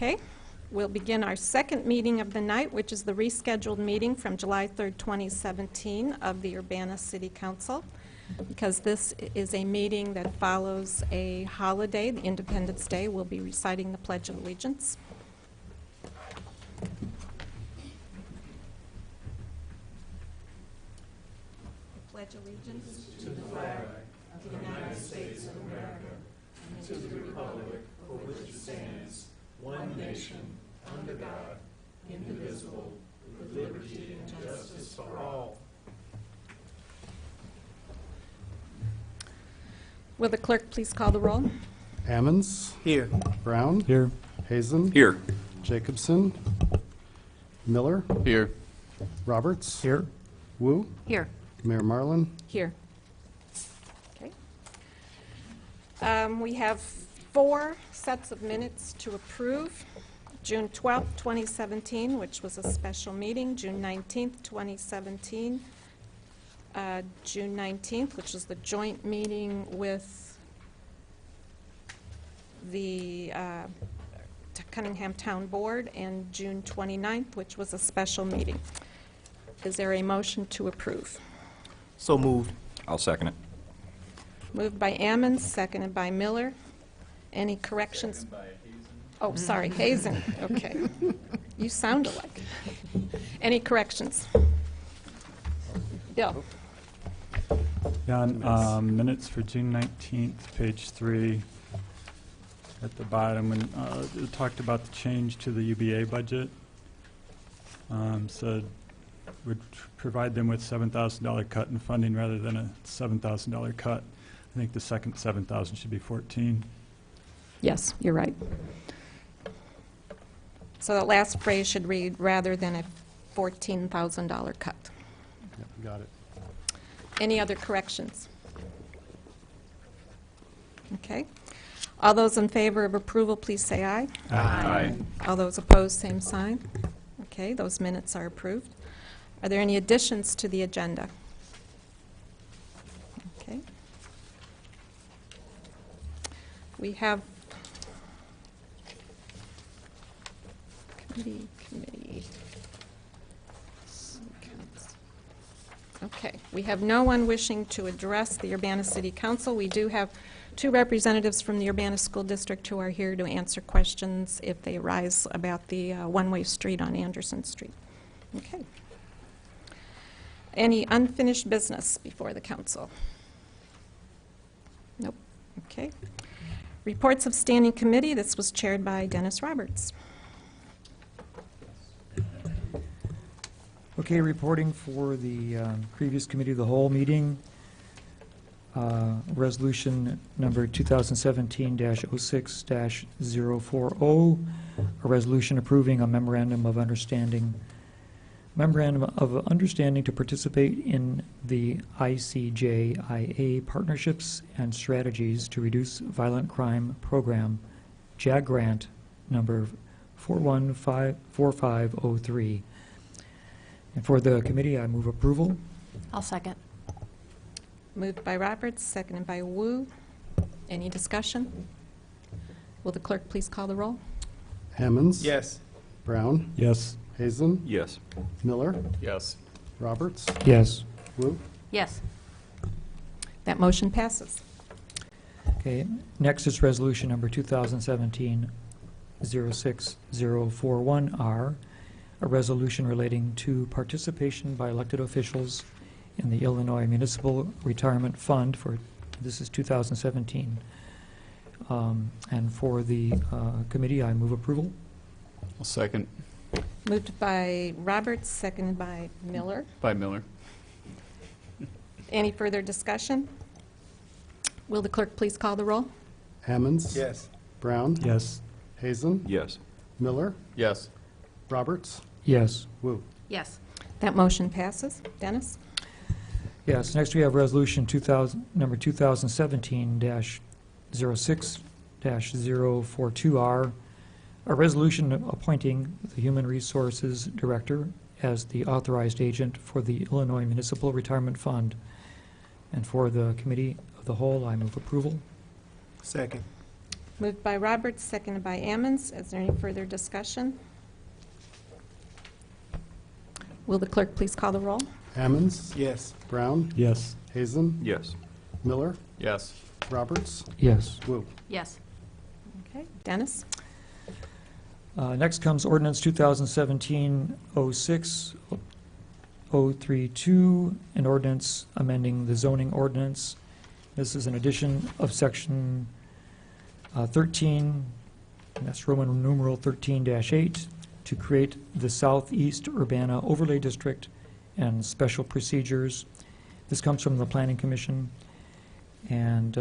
Okay. We'll begin our second meeting of the night, which is the rescheduled meeting from July 3rd, 2017 of the Urbana City Council. Because this is a meeting that follows a holiday, the Independence Day, we'll be reciting the Pledge of Allegiance. Pledge allegiance to the flag of the United States of America and to the republic for which it stands, one nation, under God, indivisible, with liberty and justice for all. Will the clerk please call the roll? Ammons. Here. Brown. Here. Hazen. Here. Jacobson. Miller. Here. Roberts. Here. Wu. Here. Mayor Marlin. Here. Okay. We have 4 sets of minutes to approve. June 12th, 2017, which was a special meeting. June 19th, 2017. June 19th, which is the joint meeting with the Cunningham Town Board, and June 29th, which was a special meeting. Is there a motion to approve? So moved. I'll second it. Moved by Ammons, seconded by Miller. Any corrections? Oh, sorry, Hazen. Okay. You sound alike. Any corrections? Bill? On minutes for June 19th, page 3, at the bottom, when it talked about the change to the UBA budget, said would provide them with $7,000 cut in funding rather than a $7,000 cut. I think the second $7,000 should be 14. Yes, you're right. So the last phrase should read, rather than a $14,000 cut. Yep, got it. Any other corrections? Okay. All those in favor of approval, please say aye. Aye. All those opposed, same sign. Okay, those minutes are approved. Are there any additions to the agenda? Okay. We have committee. Okay, we have no one wishing to address the Urbana City Council. We do have 2 representatives from the Urbana School District who are here to answer questions if they arise about the one-way street on Anderson Street. Okay. Any unfinished business before the council? Nope. Okay. Reports of standing committee. This was chaired by Dennis Roberts. Okay, reporting for the previous Committee of the Whole meeting, resolution number 2017-06-040, a resolution approving a memorandum of understanding to participate in the ICJIA partnerships and strategies to reduce violent crime program, JAG grant number 414503. And for the committee, I move approval. I'll second. Moved by Roberts, seconded by Wu. Any discussion? Will the clerk please call the roll? Ammons. Yes. Brown. Yes. Hazen. Yes. Miller. Yes. Roberts. Yes. Wu. Yes. That motion passes. Okay, next is resolution number 2017-06041R, a resolution relating to participation by elected officials in the Illinois Municipal Retirement Fund for, this is 2017. And for the committee, I move approval. I'll second. Moved by Roberts, seconded by Miller. By Miller. Any further discussion? Will the clerk please call the roll? Ammons. Yes. Brown. Yes. Hazen. Yes. Miller. Yes. Roberts. Yes. Wu. Yes. That motion passes. Dennis? Yes, next we have resolution number 2017-06-042R, a resolution appointing the Human Resources Director as the authorized agent for the Illinois Municipal Retirement Fund. And for the Committee of the Whole, I move approval. Second. Moved by Roberts, seconded by Ammons. Is there any further discussion? Will the clerk please call the roll? Ammons, Yes. Brown, Yes. Hazen, Yes. Miller, Yes. Roberts, Yes. Woo. Yes. Okay, Dennis? Next comes ordinance 2017-06, 032, an ordinance amending the zoning ordinance. This is an addition of section 13, and that's Roman numeral 13-8, to create the Southeast Urbana Overlay District and special procedures. This comes from the Planning Commission, and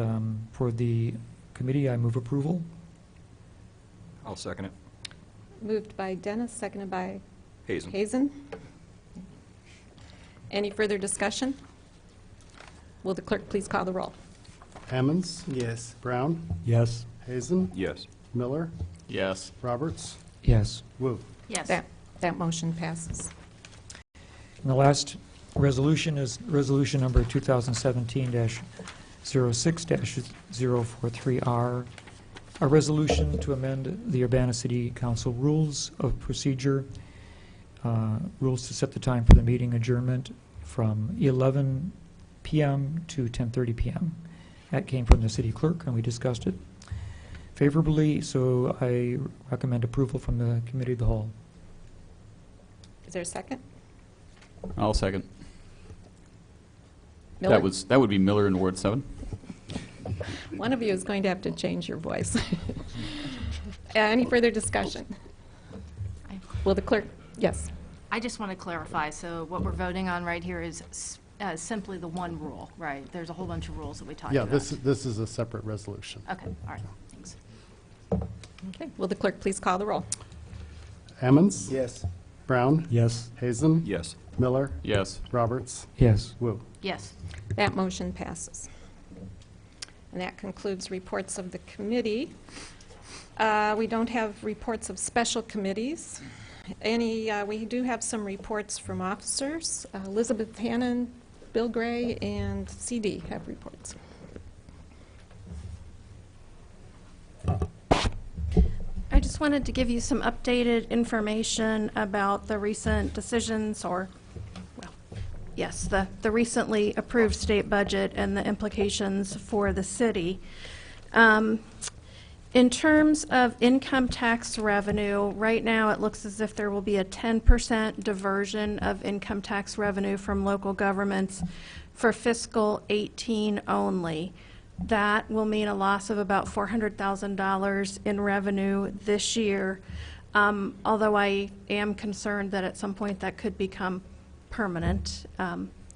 for the committee, I move approval. I'll second it. Moved by Dennis, seconded by Hazen. Hazen. Any further discussion? Will the clerk please call the roll? Ammons, Yes. Brown, Yes. Hazen, Yes. Miller, Yes. Roberts, Yes. Woo. Yes. That motion passes. And the last resolution is resolution number 2017-06-043R, a resolution to amend the Urbana City Council Rules of Procedure, rules to set the time for the meeting adjournment from 11 p.m. to 10:30 p.m. That came from the city clerk, and we discussed it favorably, so I recommend approval from the committee of the whole. Is there a second? I'll second. Miller? That would be Miller in Ward 7. One of you is going to have to change your voice. Any further discussion? Will the clerk, yes. I just want to clarify, so what we're voting on right here is simply the one rule, right? There's a whole bunch of rules that we talked Yeah, about. this is a separate resolution. Okay, all right, thanks. Okay, will the clerk please call the roll? Ammons, Yes. Brown, Yes. Hazen, Yes. Miller, Yes. Roberts, Yes. Woo. Yes. That motion passes. And that concludes reports of the committee. We don't have reports of special committees. We do have some reports from officers. Elizabeth Hannon, Bill Gray, and CD have reports. I just wanted to give you some updated information about the recent decisions, or, well, yes, the recently approved state budget and the implications for the city. In terms of income tax revenue, right now it looks as if there will be a 10% diversion of income tax revenue from local governments for fiscal 18 only. That will mean a loss of about $400,000 in revenue this year, although I am concerned that at some point that could become permanent.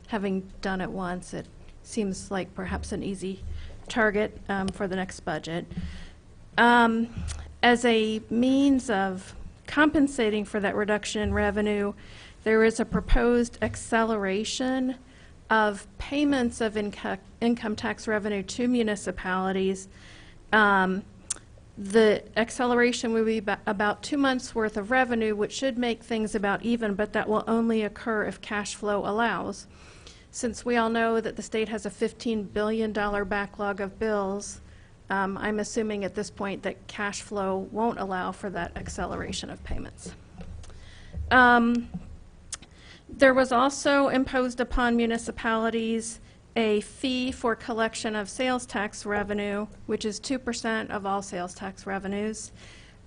Having done it once, it seems like perhaps an easy target for the next budget. As a means of compensating for that reduction in revenue, there is a proposed acceleration of payments of income tax revenue to municipalities. The acceleration will be about 2 months' worth of revenue, which should make things about even, but that will only occur if cash flow allows. Since we all know that the state has a $15 billion backlog of bills, I'm assuming at this point that cash flow won't allow for that acceleration of payments. There was also imposed upon municipalities a fee for collection of sales tax revenue, which is 2% of all sales tax revenues.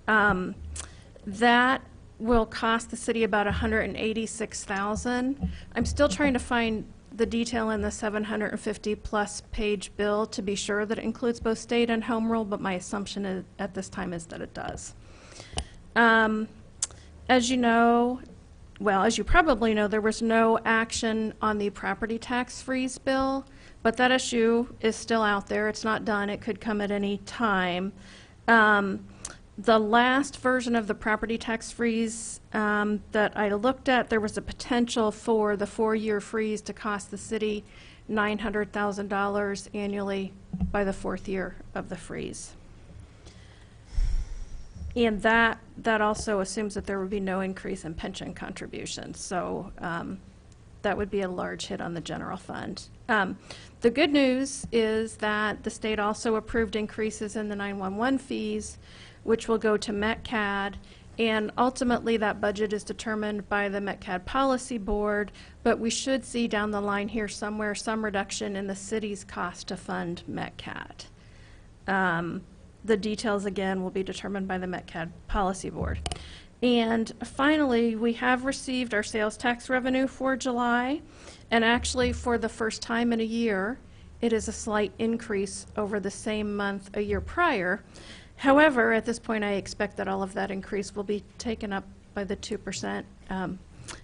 That will cost the city about $186,000. I'm still trying to find the detail in the 750-plus page bill to be sure that it includes both state and home rule, but my assumption at this time is that it does. As you know, well, as you probably know, there was no action on the property tax freeze bill, but that issue is still out there. It's not done. It could come at any time. The last version of the property tax freeze that I looked at, there was a potential for the 4-year freeze to cost the city $900,000 annually by the 4th year of the freeze. And that also assumes that there would be no increase in pension contributions. So that would be a large hit on the general fund. The good news is that the state also approved increases in the 911 fees, which will go to METCAD, and ultimately that budget is determined by the METCAD Policy Board, but we should see down the line here somewhere some reduction in the city's cost to fund METCAD. The details, again, will be determined by the METCAD Policy Board. And finally, we have received our sales tax revenue for July, and actually for the first time in a year, it is a slight increase over the same month a year prior. However, at this point, I expect that all of that increase will be taken up by the 2%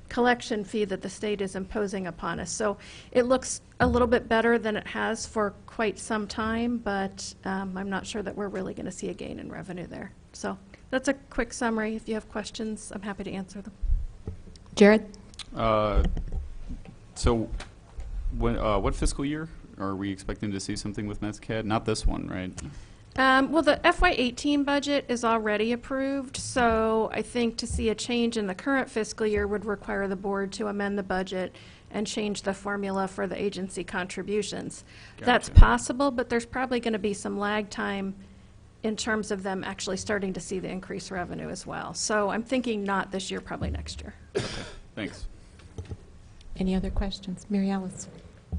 collection fee that the state is imposing upon us. So it looks a little bit better than it has for quite some time, but I'm not sure that we're really going to see a gain in revenue there. So that's a quick summary. If you have questions, I'm happy to answer them. Jared? So, what fiscal year are we expecting to see something with METCAD? Not this one, right? Well, the FY18 budget is already approved, so I think to see a change in the current fiscal year would require the board to amend the budget and change the formula for the agency contributions. That's Gotcha. possible, but there's probably going to be some lag time in terms of them actually starting to see the increased revenue as well. So I'm thinking not this year, probably next year. Okay, thanks. Any other questions? Mary Alice?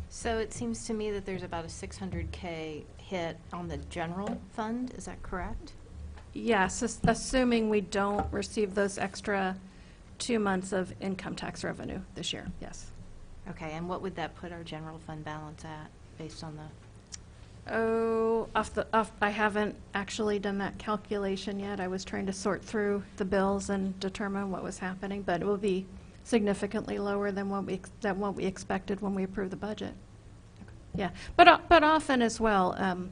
So it seems to me that there's about a $600K hit on the general fund, is that correct? Yes, assuming we don't receive those extra 2 months of income tax revenue this year, yes. Okay, and what would that put our general fund balance at, based on the, Oh, I haven't actually done that calculation yet. I was trying to sort through the bills and determine what was happening, but it will be significantly lower than what we expected when we approved the budget. Yeah, but often as well, I'm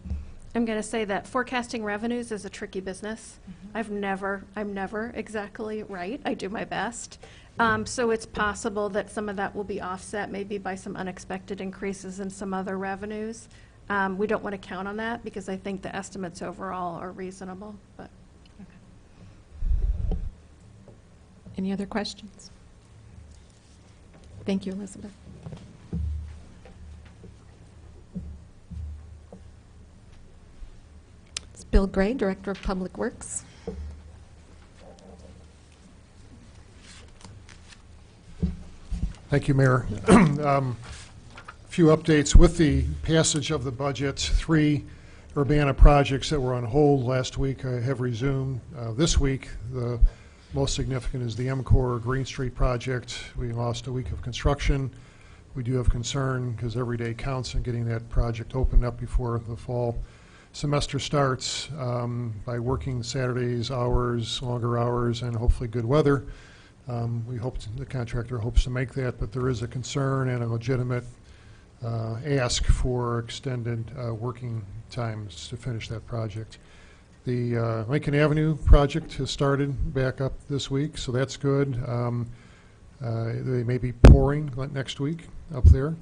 going to say that forecasting revenues is a tricky business. I'm never exactly right. I do my best. So it's possible that some of that will be offset maybe by some unexpected increases in some other revenues. We don't want to count on that because I think the estimates overall are reasonable. But Any other questions? Thank you, Elizabeth. It's Bill Gray, Director of Public Works. Thank you, Mayor. A few updates. With the passage of the budget, 3 Urbana projects that were on hold last week have resumed this week. The most significant is the MCOR Green Street project. We lost a week of construction. We do have concern because every day counts in getting that project opened up before the fall semester starts by working Saturdays, longer hours, and hopefully good weather. We hope the contractor hopes to make that, but there is a concern and a legitimate ask for extended working times to finish that project. The Lincoln Avenue project has started back up this week, so that's good. They may be pouring next week up there.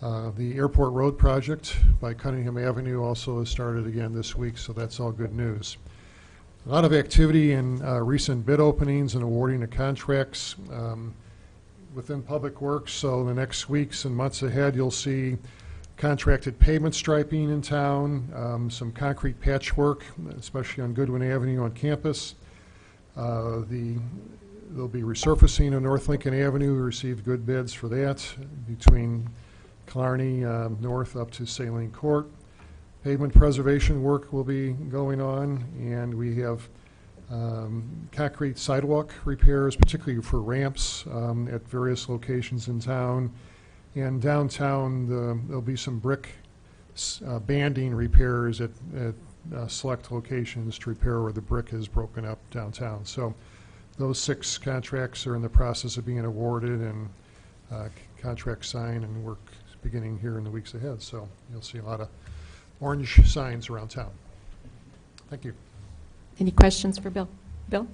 The Airport Road project by Cunningham Avenue also has started again this week, so that's all good news. A lot of activity in recent bid openings and awarding of contracts within Public Works. So in the next weeks and months ahead, you'll see contracted pavement striping in town, some concrete patchwork, especially on Goodwin Avenue on campus. There'll be resurfacing of North Lincoln Avenue. We received good bids for that between Killarney north up to Saline Court. Pavement preservation work will be going on, and we have concrete sidewalk repairs, particularly for ramps at various locations in town. And downtown, there'll be some brick banding repairs at select locations to repair where the brick is broken up downtown. So those 6 contracts are in the process of being awarded and contracts signed and work beginning here in the weeks ahead. So you'll see a lot of orange signs around town. Thank you. Any questions for Bill? Bill?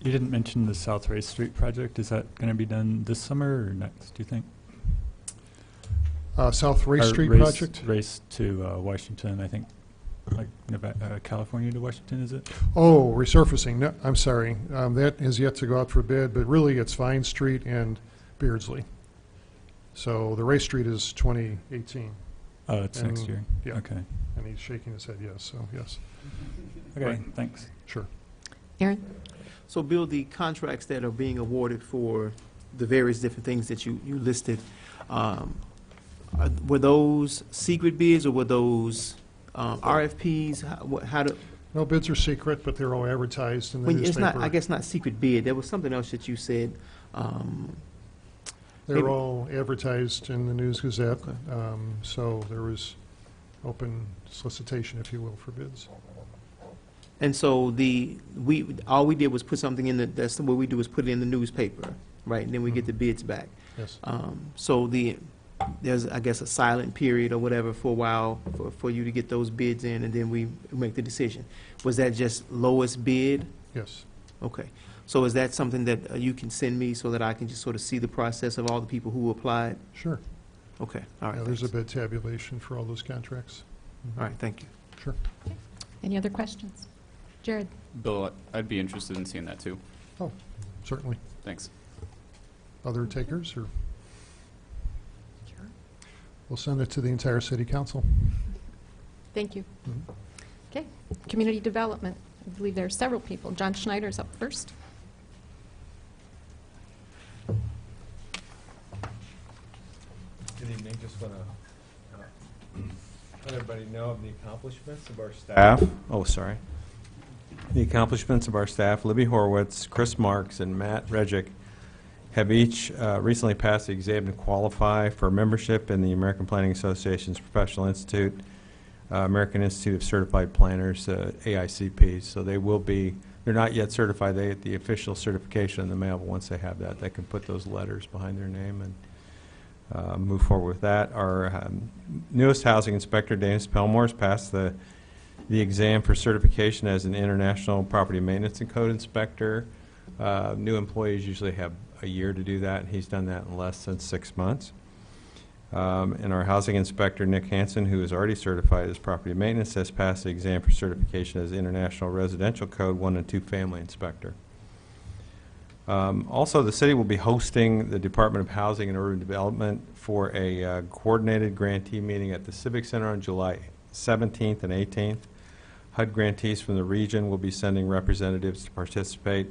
You didn't mention the South Race Street project. Is that going to be done this summer or next, do you think? South Race Or Street race, project? Race to Washington, I think, like Nevada, California to Washington, is it? Oh, resurfacing. No, I'm sorry. That has yet to go out for bid, but really it's Vine Street and Beardsley. So the Race Street is 2018, Oh, it's next And- year. yeah. Okay. and he's shaking his head yes, so yes. Okay, Right. thanks. Sure. Aaron? So, Bill, the contracts that are being awarded for the various different things that you listed, were those secret bids or were those RFPs? How do, No bids are secret, but they're all advertised in the when it's newspaper. not, I guess not secret bid, there was something else that you said. They're maybe- all advertised in the News Gazette, Okay. so there was open solicitation, if you will, for bids. And so all we did was put something in that's what we do is put it in the newspaper, right? And then we get the bids back. Yes. So there's, I guess, a silent period or whatever for a while for you to get those bids in, and then we make the decision. Was that just lowest bid? Yes. Okay. So is that something that you can send me so that I can just sort of see the process of all the people who applied? Sure. Okay, all right, Yeah, there's a thanks. bid tabulation for all those contracts. All right, thank you. Sure. Any other questions? Jared? Bill, I'd be interested in seeing that too. Oh, certainly. Thanks. Other takers, or? We'll send it to the entire city council. Thank you. Mhm. Okay, community development. I believe there are several people. John Schneider's up first. Good evening. Just want to let everybody know of the accomplishments of our staff. Oh, sorry. The accomplishments of our staff, Libby Horwitz, Chris Marks, and Matt Regic, have each recently passed the exam to qualify for membership in the American Planning Association's Professional Institute, American Institute of Certified Planners, AICPs. So they will be, they're not yet certified. They get the official certification in the mail, but once they have that, they can put those letters behind their name and move forward with that. Our newest housing inspector, Dennis Pelmore, has passed the exam for certification as an international property maintenance and code inspector. New employees usually have a year to do that, and he's done that in less than 6 months. And our housing inspector, Nick Hansen, who is already certified as property maintenance, has passed the exam for certification as International Residential Code 1 and 2 family inspector. Also, the city will be hosting the Department of Housing and Urban Development for a coordinated grantee meeting at the Civic Center on July 17th and 18th. HUD grantees from the region will be sending representatives to participate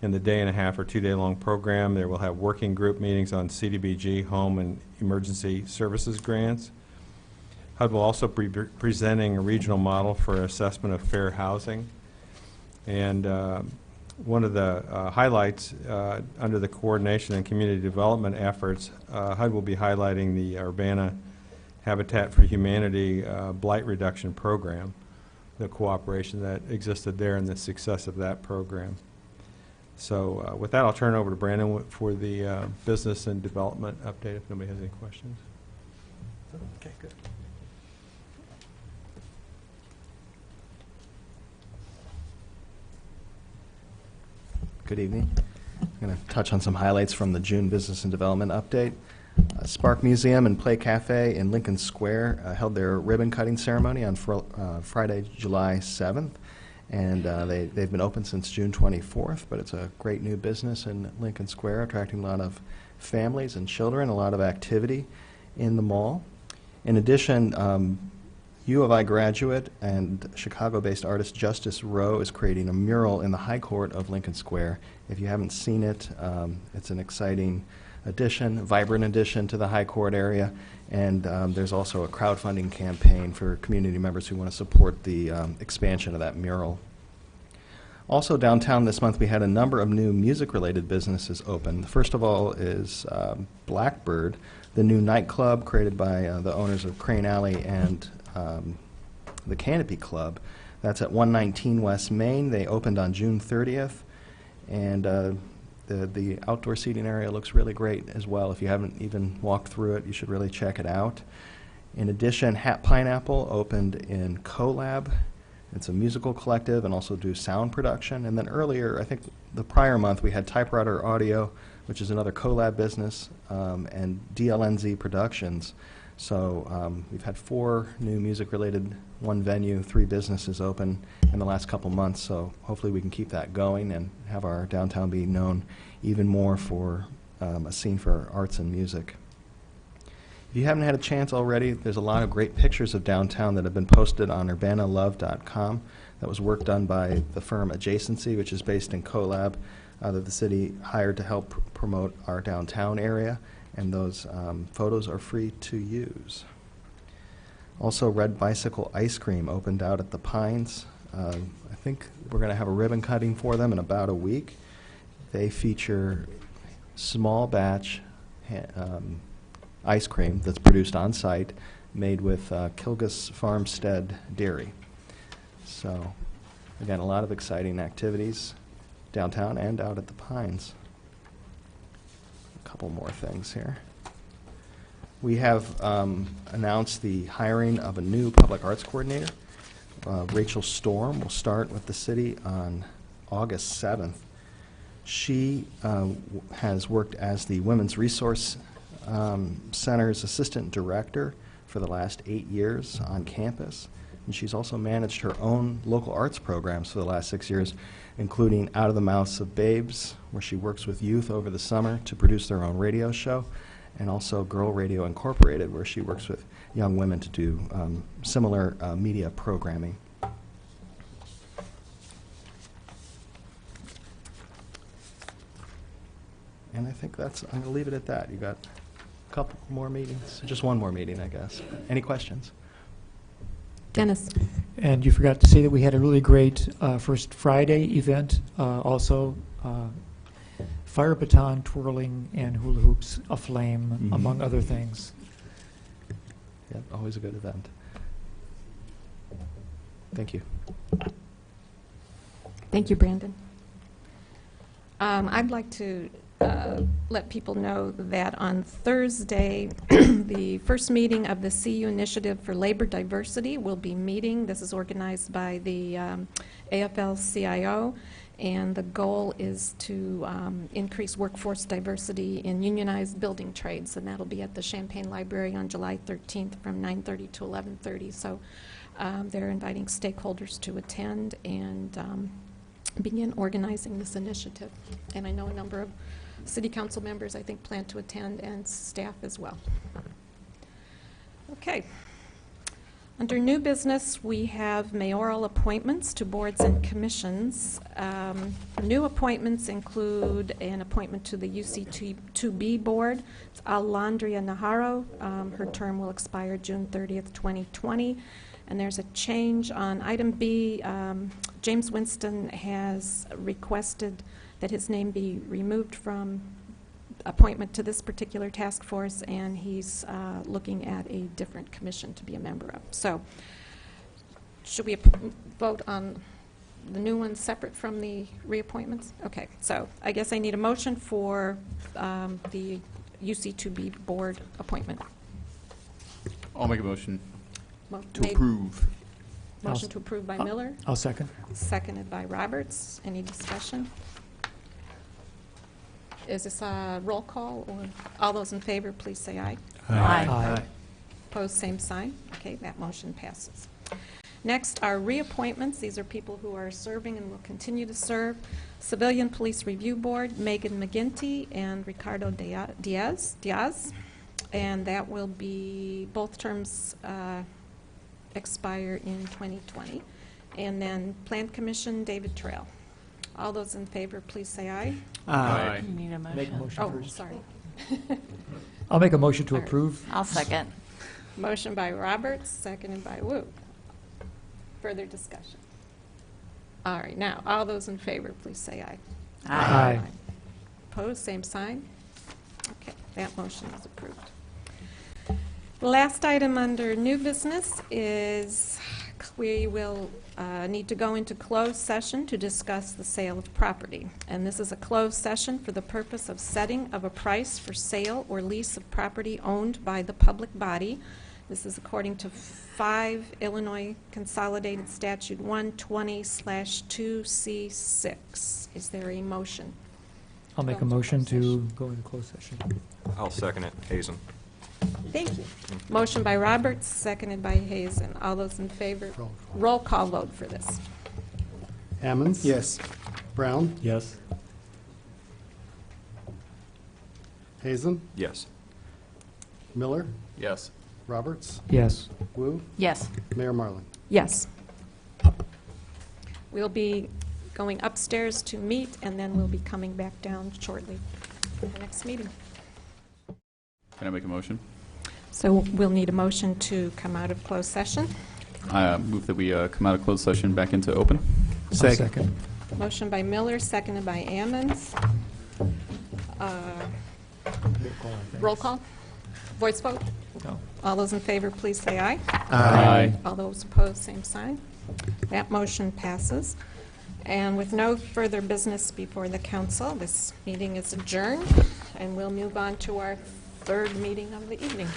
in the day-and-a-half or 2-day-long program. They will have working group meetings on CDBG, home, and emergency services grants. HUD will also be presenting a regional model for assessment of fair housing. And one of the highlights under the coordination and community development efforts, HUD will be highlighting the Urbana Habitat for Humanity blight reduction program, the cooperation that existed there and the success of that program. So with that, I'll turn it over to Brandon for the business and development update, if nobody has any questions. Okay, good. Good evening. I'm going to touch on some highlights from the June Business and Development Update. Spark Museum and Play Cafe in Lincoln Square held their ribbon cutting ceremony on Friday, July 7th. And they've been open since June 24th, but it's a great new business in Lincoln Square, attracting a lot of families and children, a lot of activity in the mall. In addition, U of I graduate and Chicago-based artist Justice Rowe is creating a mural in the High Court of Lincoln Square. If you haven't seen it, it's an exciting addition, vibrant addition to the High Court area. And there's also a crowdfunding campaign for community members who want to support the expansion of that mural. Also downtown this month, we had a number of new music-related businesses open. First of all is Blackbird, the new nightclub created by the owners of Crane Alley and the Canopy Club. That's at 119 West Main. They opened on June 30th. And the outdoor seating area looks really great as well. If you haven't even walked through it, you should really check it out. In addition, Hat Pineapple opened in CoLab. It's a musical collective and also do sound production. And then earlier, I think the prior month, we had Typewriter Audio, which is another CoLab business, and DLNZ Productions. So we've had 4 new music-related, 1 venue, 3 businesses open in the last couple months. So hopefully we can keep that going and have our downtown be known even more for a scene for arts and music. If you haven't had a chance already, there's a lot of great pictures of downtown that have been posted on urbanalove.com. That was work done by the firm Adjacency, which is based in CoLab, that the city hired to help promote our downtown area, and those photos are free to use. Also, Red Bicycle Ice Cream opened out at the Pines. I think we're going to have a ribbon cutting for them in about a week. They feature small batch ice cream that's produced on site, made with Kilgus Farmstead Dairy. So, again, a lot of exciting activities downtown and out at the Pines. A couple more things here. We have announced the hiring of a new public arts coordinator. Rachel Storm will start with the city on August 7th. She has worked as the Women's Resource Center's assistant director for the last 8 years on campus. And she's also managed her own local arts programs for the last 6 years, including Out of the Mouths of Babes, where she works with youth over the summer to produce their own radio show, and also Girl Radio Incorporated, where she works with young women to do similar media programming. And I think I'm going to leave it at that. You got a couple more meetings, just one more meeting, I guess. Any questions? Dennis? And you forgot to say that we had a really great First Friday event, also fire baton twirling and hula hoops aflame, among other things. Yep, always a good event. Thank you. Thank you, Brandon. I'd like to let people know that on Thursday, the first meeting of the CU Initiative for Labor Diversity will be meeting. This is organized by the AFL-CIO, and the goal is to increase workforce diversity in unionized building trades, and that'll be at the Champaign Library on July 13th from 9:30 to 11:30. So they're inviting stakeholders to attend and begin organizing this initiative. And I know a number of city council members, I think, plan to attend, and staff as well. Okay. Under new business, we have mayoral appointments to boards and commissions. New appointments include an appointment to the UC2B board. It's Alondria Najarro. Her term will expire June 30th, 2020. And there's a change on item B. James Winston has requested that his name be removed from appointment to this particular task force, and he's looking at a different commission to be a member of. So should we vote on the new ones separate from the reappointments? Okay, so I guess I need a motion for the UC2B board appointment. I'll make a motion to Made- approve. Motion to approve by Miller, I'll second. seconded by Roberts. Any discussion? Is this a roll call, or all those in favor, please say aye. Aye. Opposed, same sign. Okay, that motion passes. Next are reappointments. These are people who are serving and will continue to serve. Civilian Police Review Board, Megan McGinty and Ricardo Diaz. And that will be, both terms expire in 2020. And then Plan Commission, David Trail. All those in favor, please say aye. Aye. You need a Make a motion. motion Oh, first. sorry. I'll make a motion to All right. approve. I'll second. Motion by Roberts, seconded by Wu. Further discussion? All right, now, all those in favor, please say aye. Aye. Opposed, same sign. Okay, that motion is approved. The last item under new business is we will need to go into closed session to discuss the sale of property. And this is a closed session for the purpose of setting of a price for sale or lease of property owned by the public body. This is according to 5 Illinois Consolidated Statute 120/2C6. Is there a motion? I'll make a motion to go into closed session. I'll second it. Hazen. Thank you. Motion by Roberts, seconded by Hazen. All those in favor? Roll call. Roll call vote for this. Ammons? Yes. Brown? Yes. Hazen, Yes. Miller, Yes. Roberts, Yes. Wu, Yes. Mayor Marlin. Yes. We'll be going upstairs to meet, and then we'll be coming back down shortly for the next meeting. Can I make a motion? So we'll need a motion to come out of closed session. I move that we come out of closed session back into open. I'll second. Motion by Miller, seconded by Ammons. Roll call? Voice vote? No. All those in favor, please say aye. Aye. All those opposed, same sign. That motion passes. And with no further business before the council, this meeting is adjourned, and we'll move on to our third meeting of the evening.